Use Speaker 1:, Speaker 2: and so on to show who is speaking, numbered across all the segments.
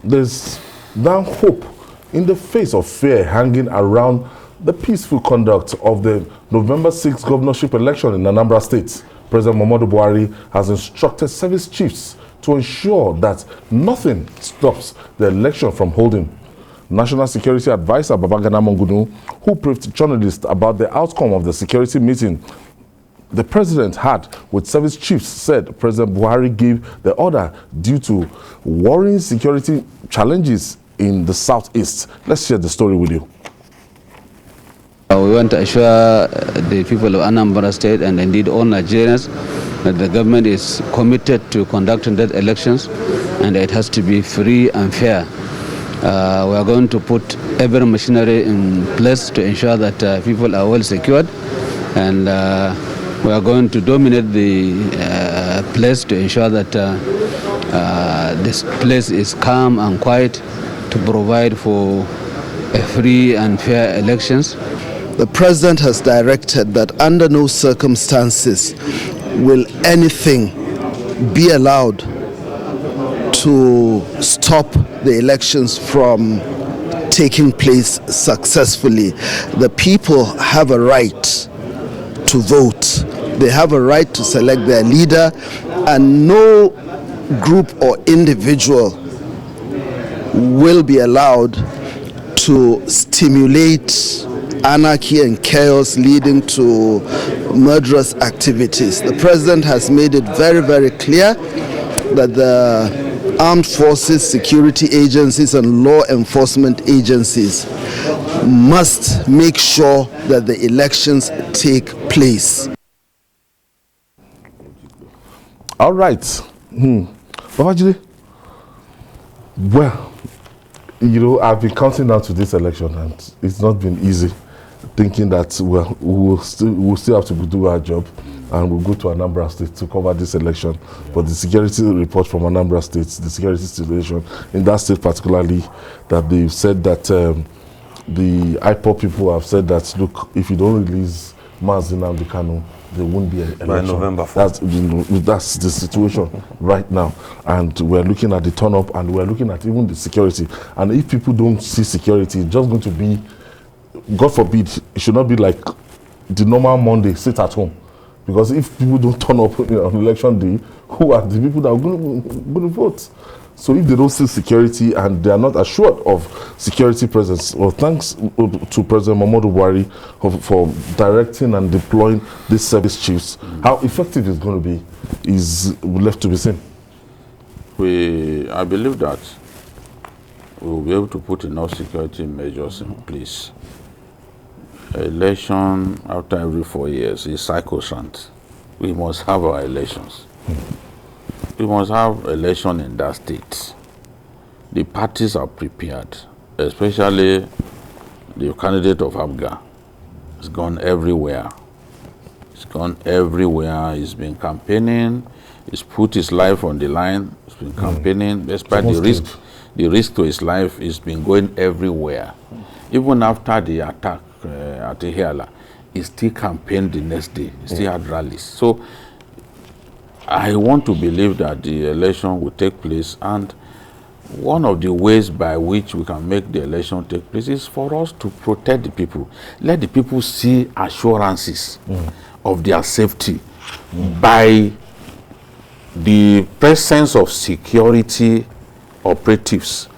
Speaker 1: there's now hope in the face of fear hanging around the peaceful conduct of the November 6th governorship election in Anambra State. President Muhammadu Buhari has instructed service chiefs to ensure that nothing stops the election from holding. National Security Advisor Babagana Monguno, who briefed journalists about the outcome of the security meeting the president had with service chiefs, said President Buhari gave the order due to worrying security challenges in the southeast. Let's share the story with you.
Speaker 2: We want to assure the people of Anambra State and indeed all Nigerians that the government is committed to conducting that elections and it has to be free and fair. We are going to put every machinery in place to ensure that people are well secured, and we are going to dominate the place to ensure that this place is calm and quiet to provide for a free and fair elections.
Speaker 3: The President has directed that under no circumstances will anything be allowed to stop the elections from taking place successfully. The people have a right to vote. They have a right to select their leader, and no group or individual will be allowed to stimulate anarchy and chaos leading to murderous activities. The President has made it very, very clear that the armed forces, security agencies and law enforcement agencies must make sure that the elections take place.
Speaker 1: All right. Babajide, well, you know, I've been counting down to this election and it's not been easy, thinking that, well, we'll still have to do our job and we'll go to Anambra State to cover this election. Yeah. But the security report from Anambra State, the security situation in that state particularly, that they've said that the IPOB people have said that, look, if you don't release Mazi Nnamdi Kanu, there won't be an election.
Speaker 4: By November 4th.
Speaker 1: That's the situation right now. And we're looking at the turn-up and we're looking at even the security. And if people don't see security, it's just going to be, God forbid, it should not be like the normal Monday, sit at home. Because if people don't turn up on election day, who are the people that are going to vote? So if they don't see security and they are not assured of security presence, well, thanks to President Muhammadu Buhari for directing and deploying these service chiefs, how effective it's going to be is left to be seen.
Speaker 4: I believe that we will be able to put enough security measures in place. Election after every 4 years is sacrosanct. We must have our elections. We must have election in that state. The parties are prepared, especially the candidate of Abuja. It's gone everywhere. It's gone everywhere. He's been campaigning. He's put his life on the line. He's been campaigning. Despite the risk to his life, he's been going everywhere. Even after the attack at Ihiala, he still campaigned the next day. He still had rallies. So I want to believe that the election will take place, and one of the ways by which we can make the election take place is for us to protect the people. Let the people see assurances of their safety by the presence of security operatives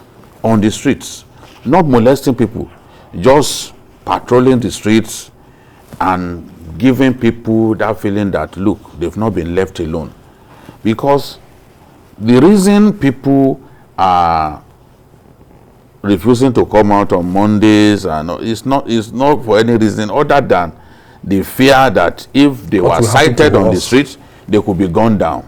Speaker 4: on the streets, not molesting people, just patrolling the streets and giving people that feeling that, look, they've not been left alone. Because the reason people are refusing to come out on Mondays and it's not for any reason other than the fear that if they were sighted on the streets, they could be gunned down.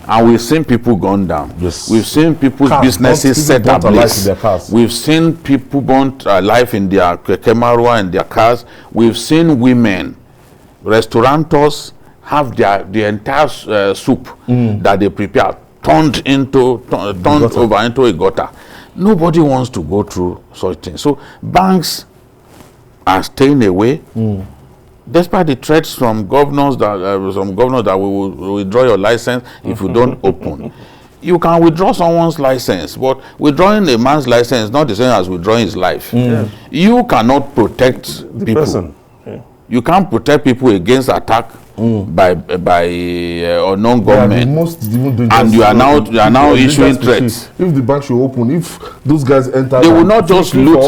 Speaker 4: And we've seen people gunned down. Yes. We've seen people's businesses set ablaze. We've seen people burnt alive in their Kemarua and their cars. We've seen women, restaurateurs, have the entire soup that they prepare turned over into a gutter. Nobody wants to go through such things. So banks are staying away. Despite the threats from governors that will withdraw your license if you don't open. You can withdraw someone's license, but withdrawing a man's license is not the same as withdrawing his life. You cannot protect
Speaker 5: The
Speaker 4: people.
Speaker 5: person. Yeah.
Speaker 4: You can't protect people against attack by unknown government. And you are now issuing threats.
Speaker 1: If the bank should open, if those guys enter,
Speaker 4: they will not just loot.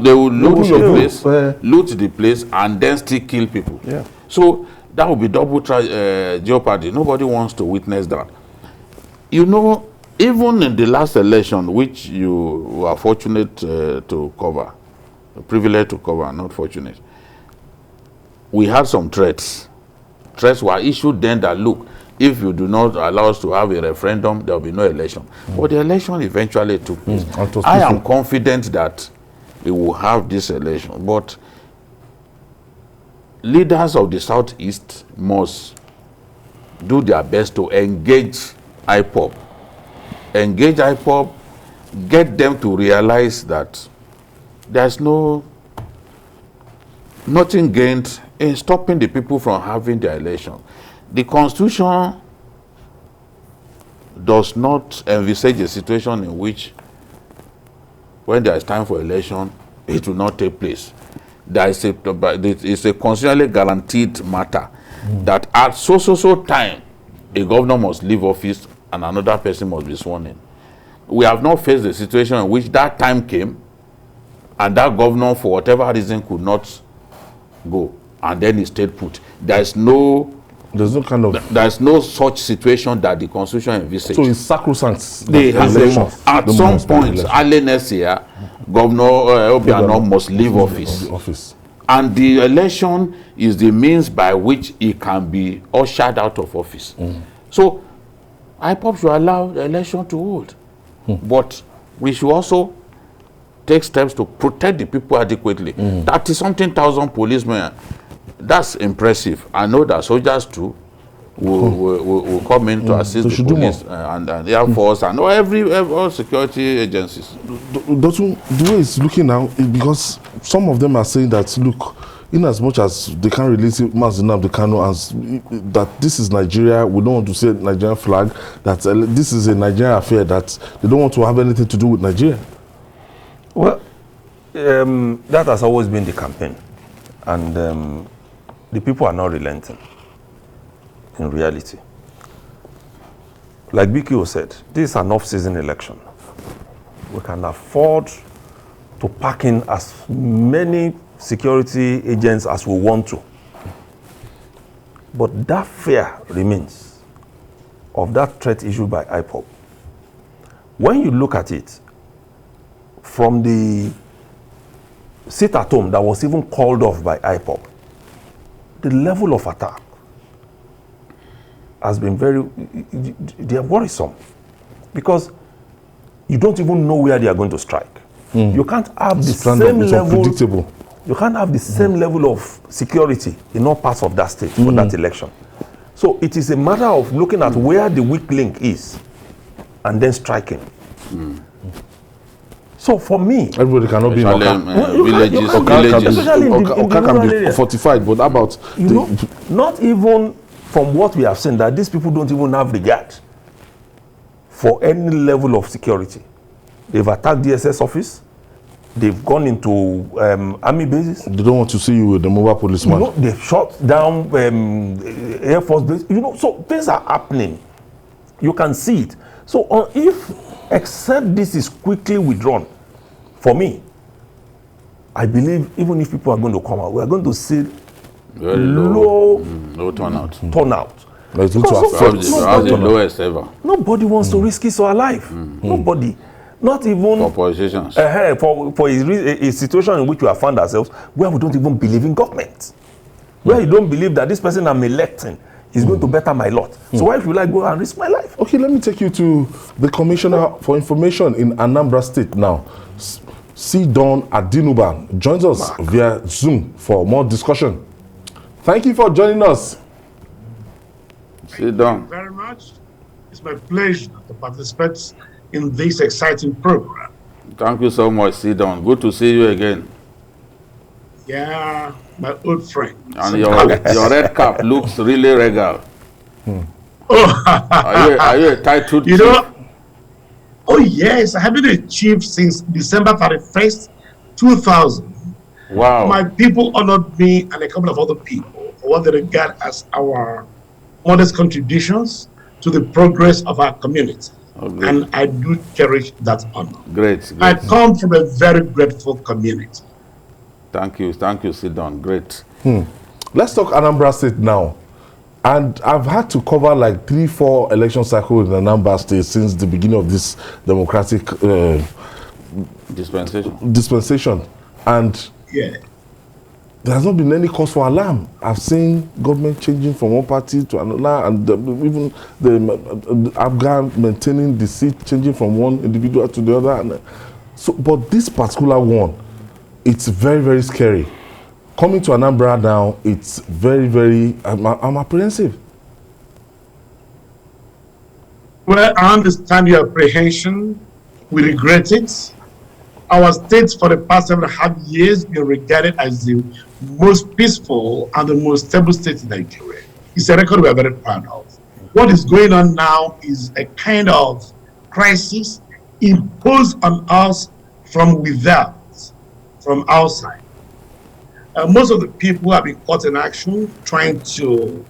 Speaker 4: They will loot
Speaker 1: your
Speaker 4: the place, loot the place, and then still kill people.
Speaker 5: Yeah.
Speaker 4: So that will be double jeopardy. Nobody wants to witness that. You know, even in the last election, which you were fortunate to cover, privileged to cover, not fortunate, we had some threats. Threats were issued then that, look, if you do not allow us to have a referendum, there will be no election. But the election eventually took place. I am confident that we will have this election. But leaders of the Southeast must do their best to engage IPOB. Engage IPOB, get them to realize that there's nothing gained in stopping the people from having their election. The Constitution does not envisage a situation in which, when there is time for election, it will not take place. It's a constitutionally guaranteed matter that at so time, a governor must leave office and another person must be sworn in. We have not faced a situation in which that time came and that governor, for whatever reason, could not go, and then he stayed put. There's no such situation that the Constitution envisages.
Speaker 1: So it's sacrosanct.
Speaker 4: At some point, early next year, Governor Obiano must leave office. And the election is the means by which he can be ushered out of office. So IPOB should allow the election to hold. But we should also take steps to protect the people adequately. 30-something thousand policemen, that's impressive. I know that soldiers too will come in to assist the police and Air Force and all security agencies.
Speaker 1: The way it's looking now is because some of them are saying that, look, in as much as they can't release Nnamdi Kanu as that this is Nigeria, we don't want to say Nigerian flag, that this is a Nigerian affair, that they don't want to have anything to do with Nigeria.
Speaker 5: Well, that has always been the campaign, and the people are not relenting in reality. Like BKO said, this is an off-season election. We can afford to pack in as many security agents as we want to. But that fear remains of that threat issued by IPOB. When you look at it, from the sit at home that was even called off by IPOB, the level of attack has been they are worrisome, because you don't even know where they are going to strike. You can't have the same level. You can't have the same level of security in all parts of that state for that election. So it is a matter of looking at where the weak link is and then striking. So for me,
Speaker 1: everybody cannot be in
Speaker 4: villages.
Speaker 1: Oka can be fortified, but about
Speaker 5: not even from what we have seen, that these people don't even have regard for any level of security. They've attacked DSS office. They've gone into army bases. They
Speaker 1: don't want to see you with the mobile policeman.
Speaker 5: They've shot down Air Force base. So things are happening. You can see it. So except this is quickly withdrawn, for me, I believe even if people are going to come out, we are going to see
Speaker 4: very low turnout.
Speaker 1: It's the
Speaker 4: lowest ever.
Speaker 5: Nobody wants to risk his life. Nobody. Not even
Speaker 4: for politicians.
Speaker 5: For a situation in which we have found ourselves, where we don't even believe in government, where you don't believe that this person I'm electing is going to better my lot. So why should I go and risk my life?
Speaker 1: Okay, let me take you to the Commissioner for Information in Anambra State now. Sidon Adinuban joins us via Zoom for more discussion. Thank you for joining us.
Speaker 4: Sidon.
Speaker 6: Thank you very much. It's my pleasure to participate in this exciting program.
Speaker 4: Thank you so much, Sidon. Good to see you again.
Speaker 6: Yeah, my old friend.
Speaker 4: And your red cap looks really regal.
Speaker 6: Oh,
Speaker 4: are you a titled chief?
Speaker 6: Oh yes, I have been a chief since December 31st, 2000.
Speaker 4: Wow.
Speaker 6: My people honored me and a couple of other people for what they regard as our modest contributions to the progress of our community.
Speaker 4: Okay.
Speaker 6: And I do cherish that honor.
Speaker 4: Great.
Speaker 6: I come from a very grateful community.
Speaker 4: Thank you, Sidon. Great.
Speaker 1: Let's talk Anambra State now. And I've had to cover like 3-4 election cycles in Anambra State since the beginning of this democratic dispensation. And
Speaker 6: yeah,
Speaker 1: there has not been any cause for alarm. I've seen government changing from one party to another, and even the Afghan maintaining the seat, changing from one individual to the other. And so, but this particular one, it's very, very scary. Coming to Anambra now, it's very, very, I'm apprehensive.
Speaker 6: Well, I understand your apprehension. We regret it. Our state for the past 7.5 years been regarded as the most peaceful and the most stable state in Nigeria. It's a record we are very proud of. What is going on now is a kind of crisis imposed on us from without, from outside. Most of the people have been caught in action trying to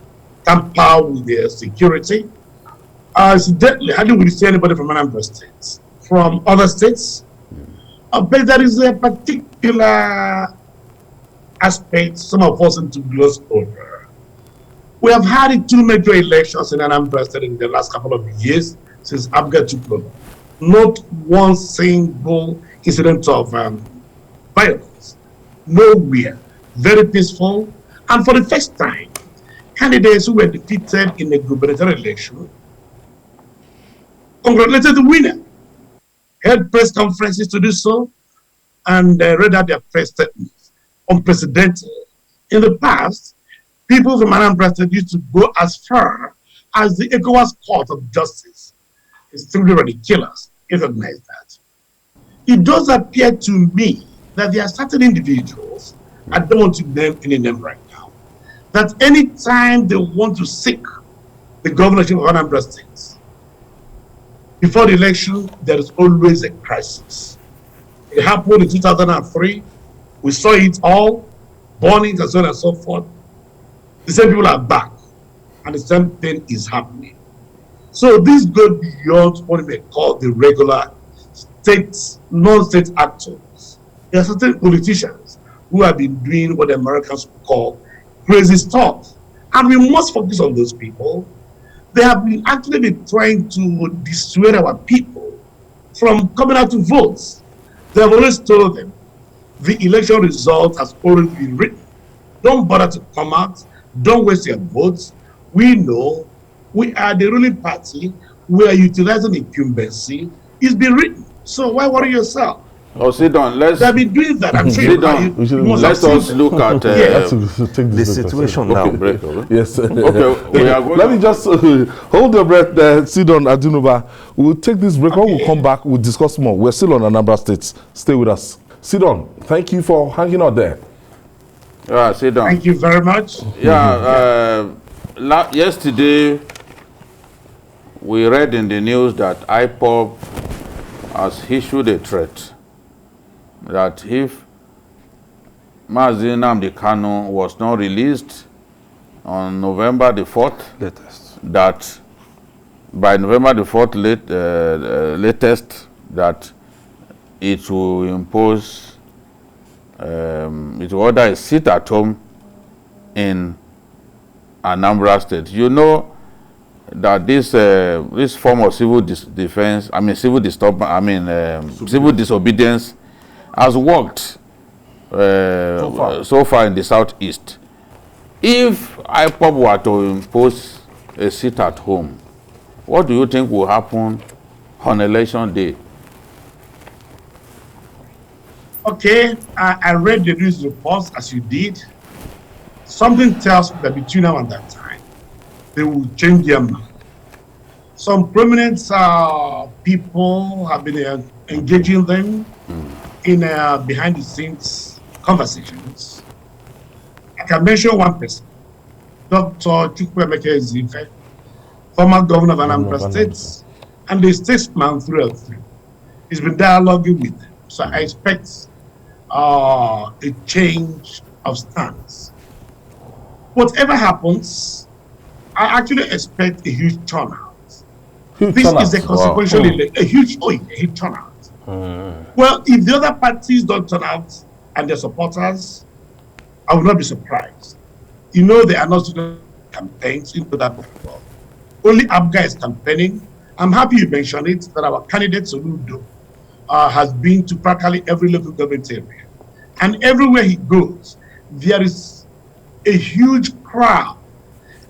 Speaker 6: tamper with their security. Incidentally, hardly will you see anybody from Anambra State. From other states, but there is a particular aspect some of us need to gloss over. We have had 2 major elections in Anambra State in the last couple of years since Abuja took over. Not one single incident of violence. Nowhere. Very peaceful. And for the first time, candidates who were defeated in the gubernatorial election congratulated the winner. Held press conferences to do so, and read out their press statements. Unprecedented. In the past, people from Anambra State used to go as far as the ECOWAS Court of Justice. It's simply ridiculous. Recognize that. It does appear to me that there are certain individuals, I don't want to name any name right now, that any time they want to seek the governorship of Anambra State, before the election, there is always a crisis. It happened in 2003. We saw it all, burnings and so on and so forth. The same people are back, and the same thing is happening. So this goes beyond what we may call the regular state, non-state actors. There are certain politicians who have been doing what the Americans call crazy stuff. And we must focus on those people. They have actually been trying to dissuade our people from coming out to vote. They have always told them the election result has already been written. Don't bother to come out. Don't waste your votes. We know we are the ruling party. We are utilizing incumbency. It's been written. So why worry yourself?
Speaker 4: Oh, sit down.
Speaker 6: They've been doing that. I'm saying,
Speaker 4: let us look at
Speaker 5: the situation now.
Speaker 4: Break,
Speaker 1: yes.
Speaker 4: Okay, we are going.
Speaker 1: Let me just hold your breath there. Sit down, Adunuba. We'll take this break. When we come back, we'll discuss more. We're still on Anambra State. Stay with us. Sit down. Thank you for hanging out there.
Speaker 4: Sit down.
Speaker 6: Thank you very much.
Speaker 4: Yeah. Yesterday, we read in the news that IPOB has issued a threat that if Mazi Nnamdi Kanu was not released on November the 4th, that by November the 4th latest, that it will impose, it will order a sit at home in Anambra State. You know that this form of civil civil disobedience has worked so far in the southeast. If IPOB were to impose a sit at home, what do you think will happen on election day?
Speaker 6: Okay, I read the news reports as you did. Something tells me that between now and that time, they will change their mind. Some prominent people have been engaging them in behind-the-scenes conversations. I can mention one person, Dr. Chukwuemeka Ezife, former governor of Anambra State, and the statesman through and through. He's been dialoguing with them. So I expect a change of stance. Whatever happens, I actually expect a huge turnout. This is a consequential election, a huge turnout. Well, if the other parties don't turn out and their supporters, I will not be surprised. You know, they are not doing campaigns into that before. Only Abuja is campaigning. I'm happy you mentioned it, that our candidate Soludo has been to practically every local government area. And everywhere he goes, there is a huge crowd,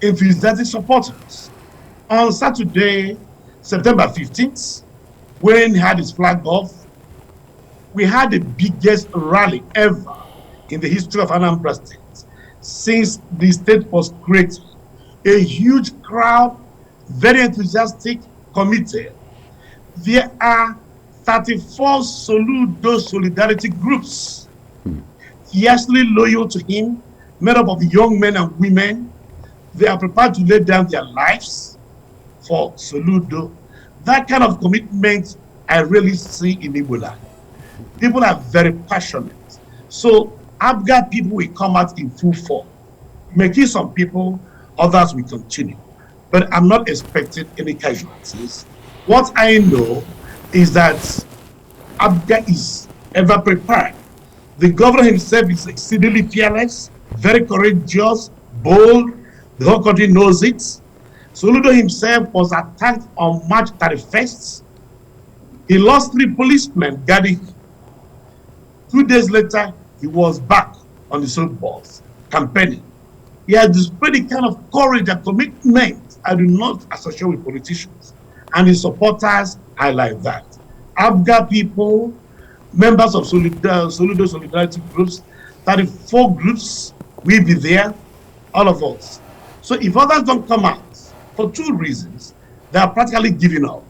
Speaker 6: enthusiastic supporters. On Saturday, September 15th, when he had his flag off, we had the biggest rally ever in the history of Anambra State since the state was created. A huge crowd, very enthusiastic, committed. There are 34 Soludo solidarity groups, fiercely loyal to him, made up of young men and women. They are prepared to lay down their lives for Soludo. That kind of commitment I really see in Ebola. People are very passionate. So Abuja people will come out in full force. Making some people, others will continue. But I'm not expecting any casualties. What I know is that Abuja is ever prepared. The governor himself is exceedingly fearless, very courageous, bold. The whole country knows it. Soludo himself was attacked on March 31st. He lost 3 policemen guarding him. 2 days later, he was back on the soapbox, campaigning. He has displayed the kind of courage and commitment I do not associate with politicians. And his supporters are like that. Abuja people, members of Soludo solidarity groups, 34 groups will be there, all of us. So if others don't come out, for 2 reasons, they are practically giving up.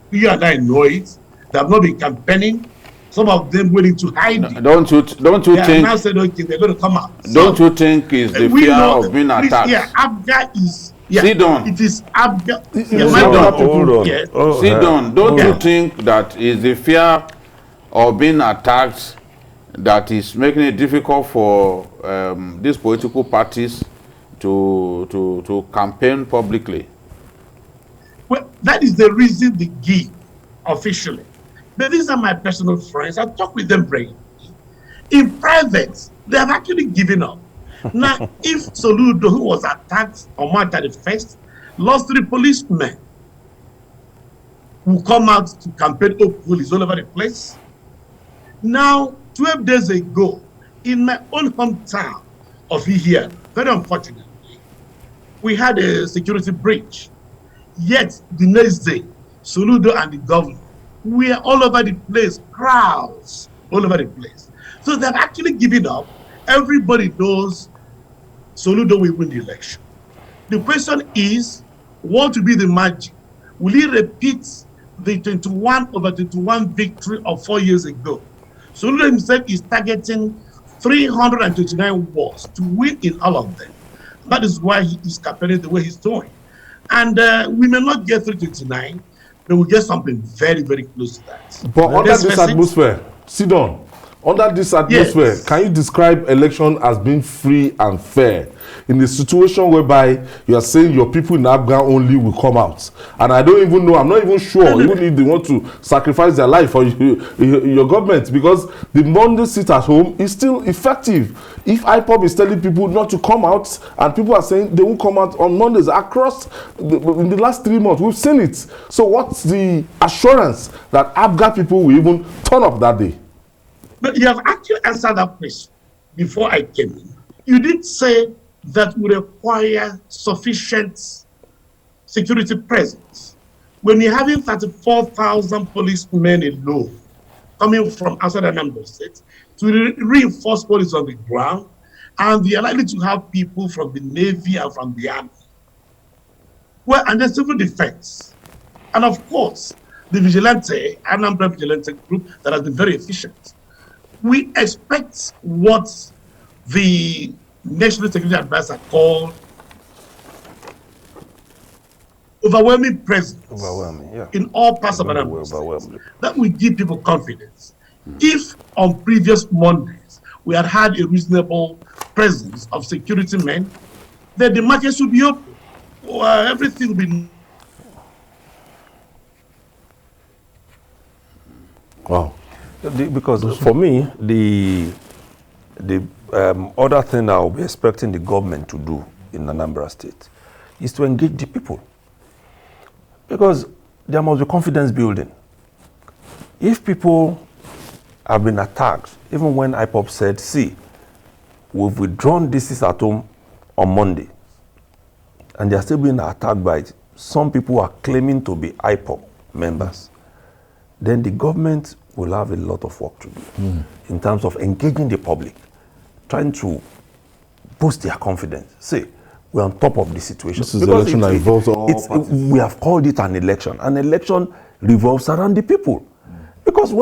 Speaker 6: You and I know it. They have not been campaigning. Some of them willing to hide it.
Speaker 4: Don't you think?
Speaker 6: Now said, okay, they're going to come out.
Speaker 4: Don't you think it's the fear of being attacked?
Speaker 6: Yeah, Abuja is. Yeah,
Speaker 4: sit down.
Speaker 6: It is Abuja.
Speaker 4: Sit down. Don't you think that is the fear of being attacked that is making it difficult for these political parties to campaign publicly?
Speaker 6: Well, that is the reason they give officially. But these are my personal friends. I talk with them regularly. In private, they have actually given up. Now, if Soludo, who was attacked on March 31st, lost 3 policemen who come out to campaign police all over the place. Now, 12 days ago, in my own hometown of here, very unfortunately, we had a security breach. Yet, the next day, Soludo and the governor were all over the place, crowds all over the place. So they've actually given up. Everybody knows Soludo will win the election. The question is, what will be the magic? Will he repeat the 21/21 victory of 4 years ago? Soludo himself is targeting 329 wards to win in all of them. That is why he is campaigning the way he's doing. And we may not get 329, but we'll get something very, very close to that.
Speaker 1: But under this atmosphere, sit down. Under this atmosphere, yes, can you describe election as being free and fair in the situation whereby you are saying your people in Abuja only will come out? And I don't even know, I'm not even sure, even if they want to sacrifice their life for your government, because the Monday sit at home is still effective. If IPOB is telling people not to come out, and people are saying they won't come out on Mondays across in the last 3 months, we've seen it. So what's the assurance that Abuja people will even turn up that day?
Speaker 6: But you have actually answered that question before I came in. You did say that we require sufficient security presence. When you're having 34,000 policemen alone coming from outside Anambra State to reinforce police on the ground, and they are likely to have people from the Navy and from the Army. Well, and the civil defense. And of course, the vigilante, Anambra vigilante group that has been very efficient. We expect what the National Security Advisor called overwhelming presence
Speaker 5: Overwhelming,
Speaker 6: in all parts of Anambra State.
Speaker 5: overwhelming.
Speaker 6: That will give people confidence. If on previous Mondays we had a reasonable presence of security men, then the market should be open. Everything will be.
Speaker 1: Wow.
Speaker 5: Because for me, the other thing I'll be expecting the government to do in Anambra State is to engage the people. Because there must be confidence building. If people have been attacked, even when IPOB said, see, we've withdrawn this at home on Monday, and they are still being attacked by some people who are claiming to be IPOB members, then the government will have a lot of work to do in terms of engaging the public, trying to boost their confidence. Say, we're on top of the situation.
Speaker 1: This is the election that involves all parties.
Speaker 5: We have called it an election. An election revolves around the people. Because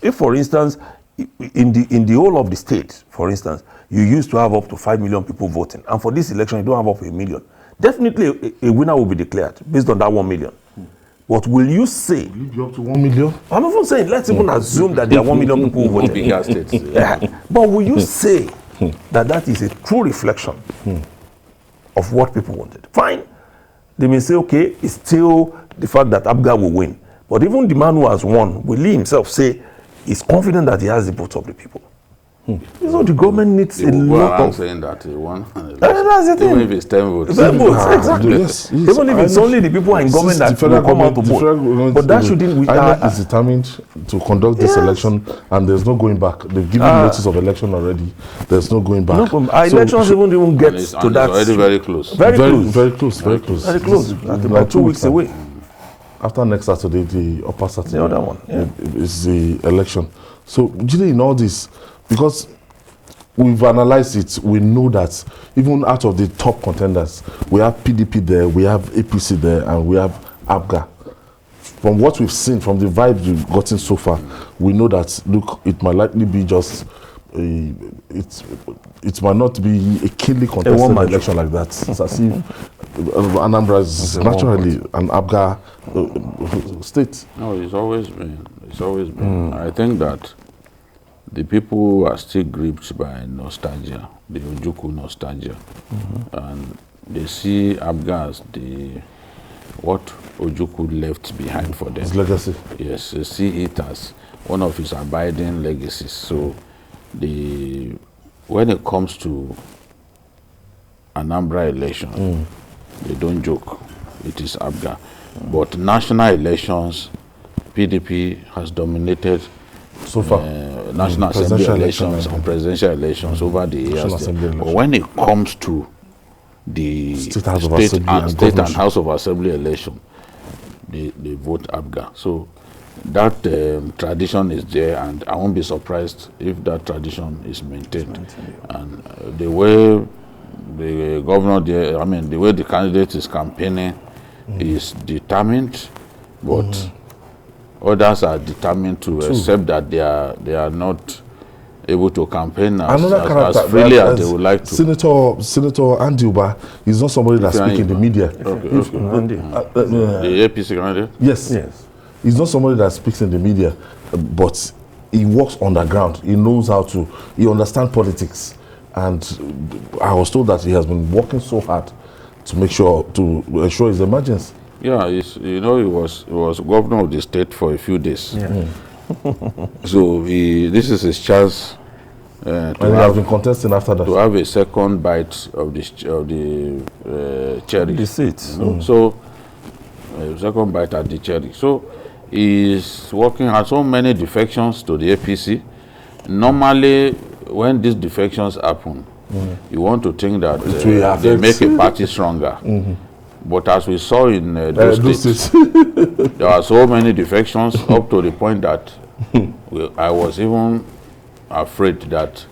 Speaker 5: if for instance, in the whole of the state, for instance, you used to have up to 5 million people voting, and for this election, you don't have up to 1 million. Definitely, a winner will be declared based on that 1 million. What will you say?
Speaker 1: Will you be up to 1 million?
Speaker 5: I'm even saying, let's even assume that there are 1 million people who voted.
Speaker 4: Bigger states.
Speaker 5: But will you say that is a true reflection of what people wanted? Fine. They may say, okay, it's still the fact that Abuja will win. But even the man who has won, will he himself say he's confident that he has the votes of the people? So the government needs a lot of...
Speaker 4: saying that he won.
Speaker 5: That's the thing.
Speaker 4: Even if it's 10 votes.
Speaker 5: 10 votes, exactly.
Speaker 1: Yes.
Speaker 5: Even if it's only the people in government that will come out to vote. But that shouldn't...
Speaker 1: INEC is determined to conduct this election, and there's no going back. They've given notice of election already. There's no going back.
Speaker 5: Our elections even get to that.
Speaker 4: It's already very close.
Speaker 5: Very close.
Speaker 1: Very close. Very close.
Speaker 5: Very close. About 2 weeks away.
Speaker 1: After next Saturday, the upper Saturday,
Speaker 5: the other one,
Speaker 1: is the election. So, Jide, in all this, because we've analyzed it, we know that even out of the top contenders, we have PDP there, we have APC there, and we have ABGA. From what we've seen, from the vibes we've gotten so far, we know that, look, it might likely be just it might not be a keenly contested election like that. It's as if Anambra is naturally an ABGA state.
Speaker 4: No, it's always been. It's always been. I think that the people are still gripped by nostalgia, the Ojukwu nostalgia, and they see ABGA as what Ojukwu left behind for them.
Speaker 1: His legacy.
Speaker 4: Yes, they see it as one of his abiding legacies. So, when it comes to Anambra election, they don't joke. It is ABGA. But national elections, PDP has dominated
Speaker 1: so far.
Speaker 4: National Assembly elections and presidential elections over the years. But when it comes to the state and House of Assembly election, they vote ABGA. So that tradition is there, and I won't be surprised if that tradition is maintained. And the way the governor, the way the candidate is campaigning is determined, but others are determined to accept that they are not able to campaign as freely as they would like to.
Speaker 1: Senator Andiuba is not somebody that speaks in the media.
Speaker 4: The APC candidate?
Speaker 1: Yes. He's not somebody that speaks in the media, but he works on the ground. He knows he understands politics. And I was told that he has been working so hard to ensure his emergence.
Speaker 4: Yeah, he was governor of the state for a few days. So this is his chance
Speaker 1: and he has been contesting after that.
Speaker 4: To have a second bite of the cherry.
Speaker 5: The seat.
Speaker 4: So, second bite at the cherry. So, he's working at so many defections to the APC. Normally, when these defections happen, you want to think that they make a party stronger. But as we saw in those states, there are so many defections up to the point that I was even afraid that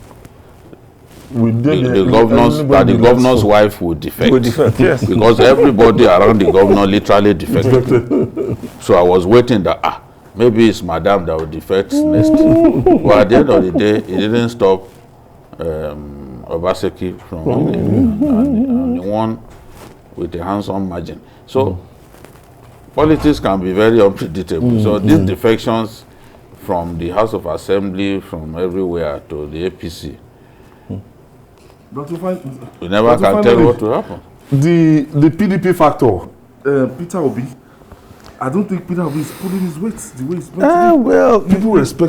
Speaker 4: the governor's wife would defect.
Speaker 5: Yes.
Speaker 4: Because everybody around the governor literally defected. So I was waiting that maybe it's Madame that will defect next. But at the end of the day, it didn't stop Obaseki from winning, and the one with a handsome margin. So Politics can be very unpredictable. So these defections from the House of Assembly, from everywhere to the APC, we never can tell what will happen.
Speaker 1: The PDP factor, Peter Obi, I don't think Peter Obi is pulling his weight the way he's meant to be.
Speaker 5: Well,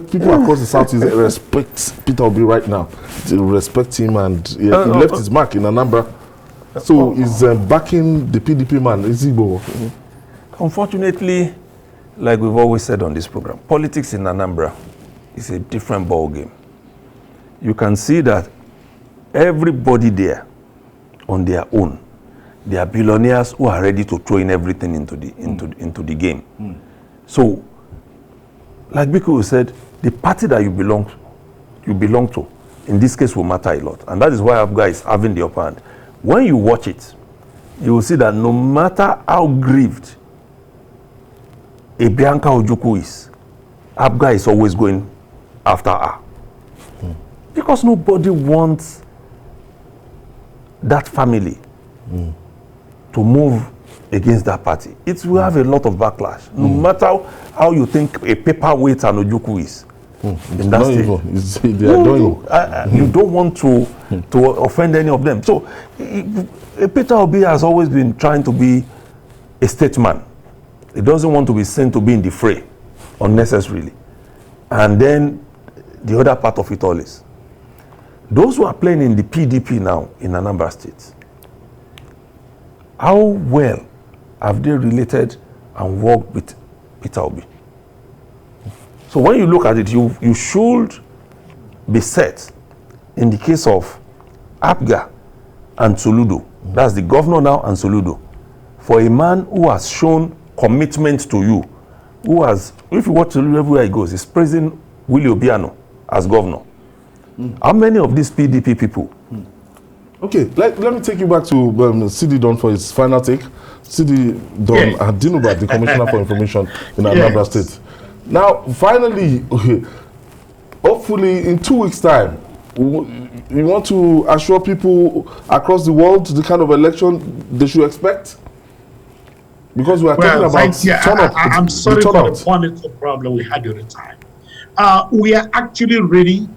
Speaker 1: people across the Southeast respect Peter Obi right now. They respect him, and he left his mark in Anambra. So he's backing the PDP man, Izigbo.
Speaker 5: Unfortunately, like we've always said on this program, politics in Anambra is a different ball game. You can see that everybody there on their own, they are billionaires who are ready to throw in everything into the game. So, like Biko said, the party that you belong to, in this case, will matter a lot, and that is why Abuja is having the upper hand. When you watch it, you will see that no matter how grieved Bianca Ojukwu is, Abuja is always going after her. Because nobody wants that family to move against that party. It will have a lot of backlash. No matter how you think a paperweight and Ojukwu is. In that state. You don't want to offend any of them. So Peter Obi has always been trying to be a statesman. He doesn't want to be seen to be in the fray unnecessarily. And then the other part of it all is, those who are playing in the PDP now in Anambra State, how well have they related and worked with Peter Obi? So when you look at it, you should be set in the case of Abuja and Soludo. That's the governor now and Soludo. For a man who has shown commitment to you, who has, if you watch Soludo everywhere he goes, he's praising Willie Obiano as governor. How many of these PDP people?
Speaker 1: Okay, let me take you back to CD Don for his final take. CD Don Adinuba, the Commissioner for Information in Anambra State. Now, finally, hopefully in 2 weeks' time, you want to assure people across the world the kind of election they should expect? Because we are talking about turnout.
Speaker 6: I'm sorry for the political problem we had during the time. We are actually ready.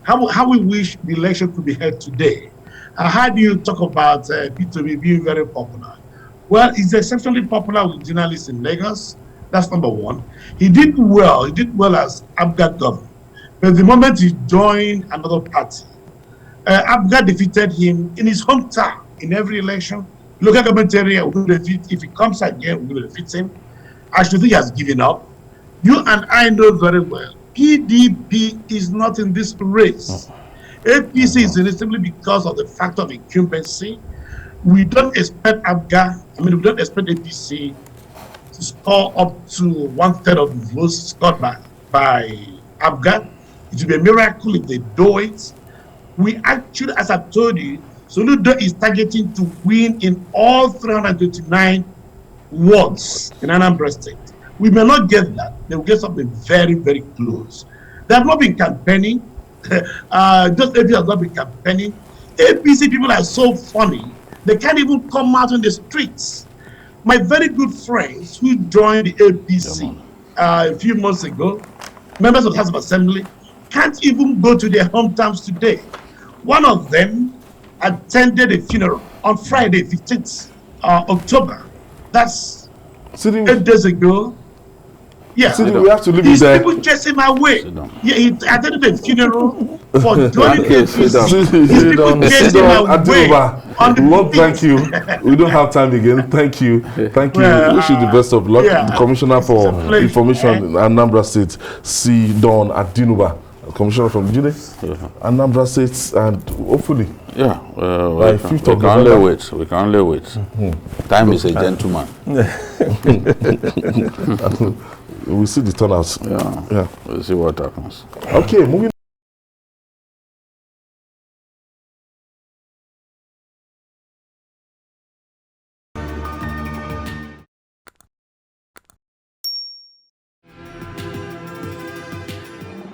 Speaker 6: How we wish the election could be held today. How do you talk about Peter being very popular? Well, he's exceptionally popular with journalists in Lagos. That's number one. He did well. He did well as Abuja governor. But the moment he joined another party, Abuja defeated him in his hometown in every election. Local government area will defeat. If he comes again, we will defeat him. I should think he has given up. You and I know very well, PDP is not in this race. APC is in it simply because of the factor of incumbency. We don't expect Abuja, we don't expect APC to score up to 1/3 of the votes scored by Abuja. It will be a miracle if they do it. We actually, as I told you, Soludo is targeting to win in all 329 wards in Anambra State. We may not get that. They will get something very, very close. They have not been campaigning. Just APC has not been campaigning. APC people are so funny. They can't even come out in the streets. My very good friends who joined the APC a few months ago, members of the House of Assembly, can't even go to their hometowns today. One of them attended a funeral on Friday, 15th October. That's 8 days ago. Yeah,
Speaker 1: we have to leave
Speaker 6: these
Speaker 1: there.
Speaker 6: people chased him away. Yeah, he attended a funeral for joining APC.
Speaker 1: These people chased him away. Lord, thank you. We don't have time again. Thank you. Thank you. Wish you the best of luck. The Commissioner for Information in Anambra State, C. Don Adinuba, Commissioner from Anambra State, and hopefully, by 5th of November.
Speaker 4: We can only wait. Time is a gentleman.
Speaker 1: We'll see the turnout.
Speaker 4: We'll see what happens.
Speaker 1: Okay, moving